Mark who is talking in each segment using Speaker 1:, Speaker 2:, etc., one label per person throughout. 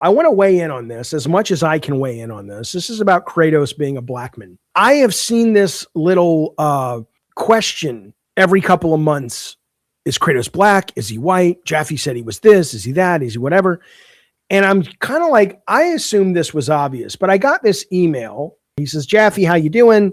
Speaker 1: I want to weigh in on this as much as I can weigh in on this. This is about Kratos being a black man. I have seen this little question every couple of months. Is Kratos black? Is he white? Jaffe said he was this. Is he that? Is he whatever? And I'm kind of like, I assumed this was obvious, but I got this email. He says, Jaffe, how you doing?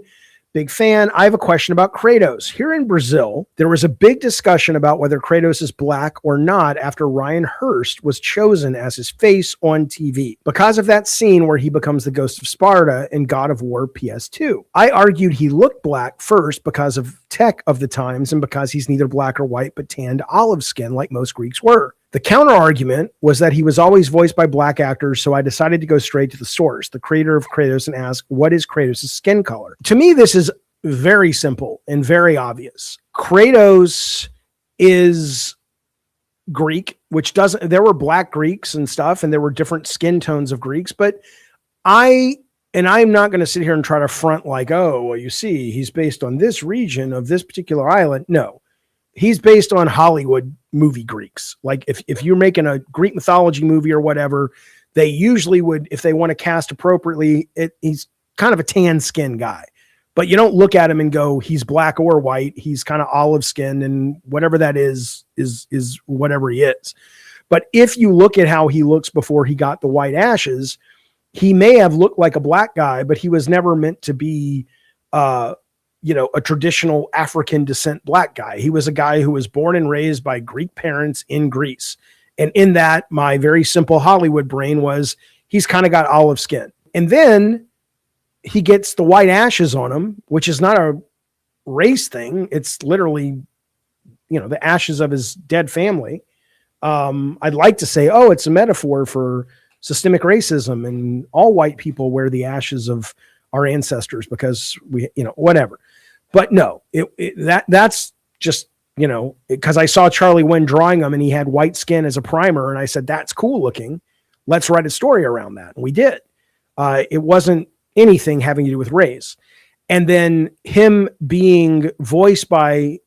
Speaker 1: Big fan. I have a question about Kratos. Here in Brazil, there was a big discussion about whether Kratos is black or not after Ryan Hurst was chosen as his face on TV because of that scene where he becomes the Ghost of Sparta in God of War PS2. I argued he looked black first because of tech of the times and because he's neither black or white but tanned olive skin like most Greeks were. The counter argument was that he was always voiced by black actors, so I decided to go straight to the source, the creator of Kratos, and ask, what is Kratos' skin color? To me, this is very simple and very obvious. Kratos is Greek, which doesn't, there were black Greeks and stuff, and there were different skin tones of Greeks, but I'm not going to sit here and try to front like, oh, well, you see, he's based on this region of this particular island. No. He's based on Hollywood movie Greeks. Like if you're making a Greek mythology movie or whatever, they usually would, if they want to cast appropriately, he's kind of a tan skin guy, but you don't look at him and go, he's black or white. He's kind of olive skinned, and whatever that is whatever he is. But if you look at how he looks before he got the white ashes, he may have looked like a black guy, but he was never meant to be, a traditional African descent black guy. He was a guy who was born and raised by Greek parents in Greece. And in that, my very simple Hollywood brain was, he's kind of got olive skin. And then he gets the white ashes on him, which is not a race thing. It's literally, the ashes of his dead family. I'd like to say, oh, it's a metaphor for systemic racism and all white people wear the ashes of our ancestors because we, whatever. But no, that's just, because I saw Charlie Wynn drawing him and he had white skin as a primer. And I said, that's cool looking. Let's write a story around that. And we did. It wasn't anything having to do with race. And then him being voiced by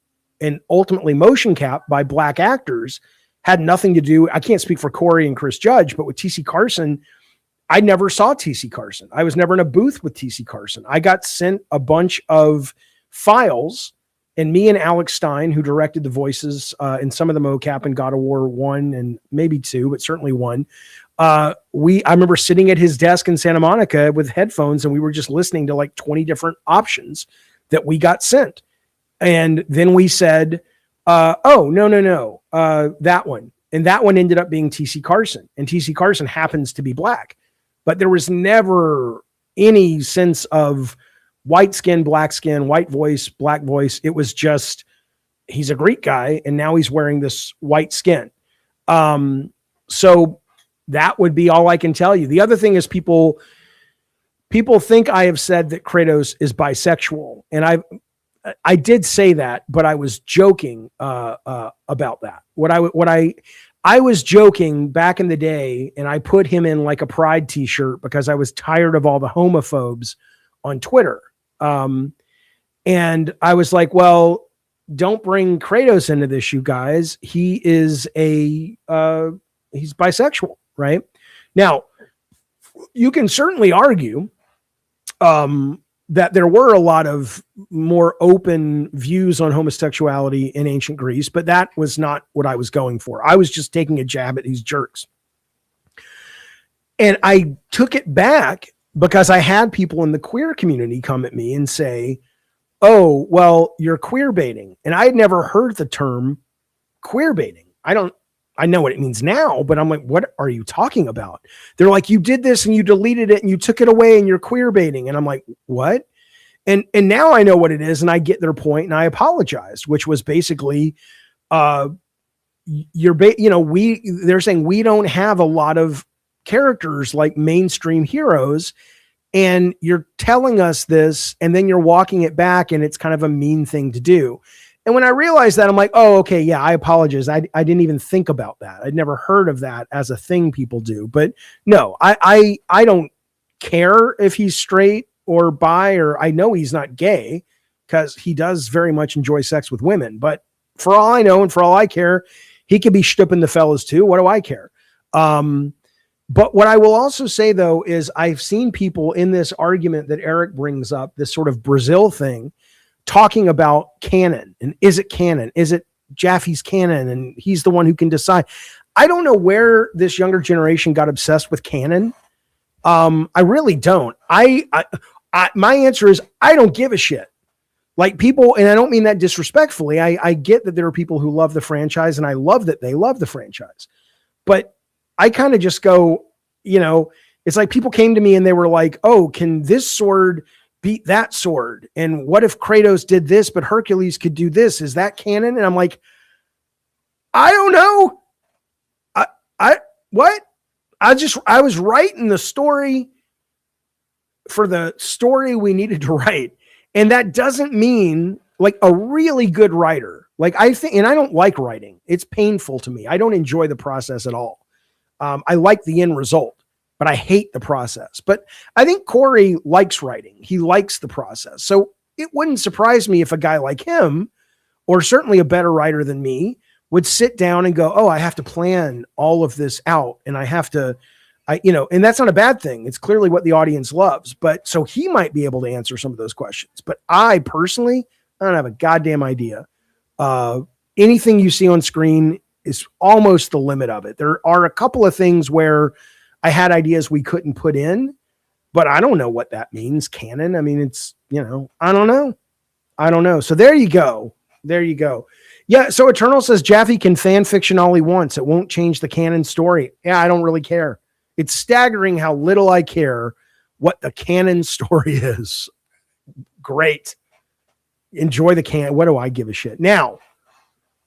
Speaker 1: and ultimately motion capped by black actors had nothing to do. I can't speak for Corey and Chris Judge, but with TC Carson, I never saw TC Carson. I was never in a booth with TC Carson. I got sent a bunch of files, and me and Alex Stein, who directed the voices in some of the mocap in God of War 1 and maybe 2, but certainly 1. I remember sitting at his desk in Santa Monica with headphones, and we were just listening to like 20 different options that we got sent. And then we said, oh, no, that one. And that one ended up being TC Carson. And TC Carson happens to be black. But there was never any sense of white skin, black skin, white voice, black voice. It was just, he's a Greek guy, and now he's wearing this white skin. So that would be all I can tell you. The other thing is people think I have said that Kratos is bisexual. And I did say that, but I was joking about that. I was joking back in the day, and I put him in like a pride t-shirt because I was tired of all the homophobes on Twitter. And I was like, well, don't bring Kratos into this, you guys. He is he's bisexual, right? Now, you can certainly argue that there were a lot of more open views on homosexuality in ancient Greece, but that was not what I was going for. I was just taking a jab at these jerks. And I took it back because I had people in the queer community come at me and say, oh, well, you're queer baiting. And I had never heard the term queer baiting. I know what it means now, but I'm like, what are you talking about? They're like, you did this and you deleted it and you took it away and you're queer baiting. And I'm like, what? And now I know what it is. And I get their point, and I apologized, which was basically, they're saying we don't have a lot of characters like mainstream heroes, and you're telling us this, and then you're walking it back, and it's kind of a mean thing to do. And when I realized that, I'm like, oh, okay, yeah, I apologize. I didn't even think about that. I'd never heard of that as a thing people do. But no, I don't care if he's straight or bi, or I know he's not gay because he does very much enjoy sex with women. But for all I know and for all I care, he could be shtipping the fellas too. What do I care? But what I will also say, though, is I've seen people in this argument that Eric brings up, this sort of Brazil thing, talking about canon. And is it canon? Is it Jaffe's canon? And he's the one who can decide. I don't know where this younger generation got obsessed with canon. I really don't. My answer is I don't give a shit. Like people, and I don't mean that disrespectfully. I get that there are people who love the franchise, and I love that they love the franchise. But I kind of just go, it's like people came to me and they were like, oh, can this sword beat that sword? And what if Kratos did this, but Hercules could do this? Is that canon? And I'm like, I don't know. What? I was writing the story for the story we needed to write. And that doesn't mean like a really good writer. Like I think, and I don't like writing. It's painful to me. I don't enjoy the process at all. I like the end result, but I hate the process. But I think Corey likes writing. He likes the process. So it wouldn't surprise me if a guy like him, or certainly a better writer than me, would sit down and go, oh, I have to plan all of this out. And I have to, and that's not a bad thing. It's clearly what the audience loves. But so he might be able to answer some of those questions. But I personally, I don't have a goddamn idea. Anything you see on screen is almost the limit of it. There are a couple of things where I had ideas we couldn't put in, but I don't know what that means. Canon. I mean, it's, I don't know. So there you go. Yeah. So Eternal says Jaffe can fan fiction all he wants. It won't change the canon story. Yeah. I don't really care. It's staggering how little I care what the canon story is. Great. Enjoy the canon. What do I give a shit? Now,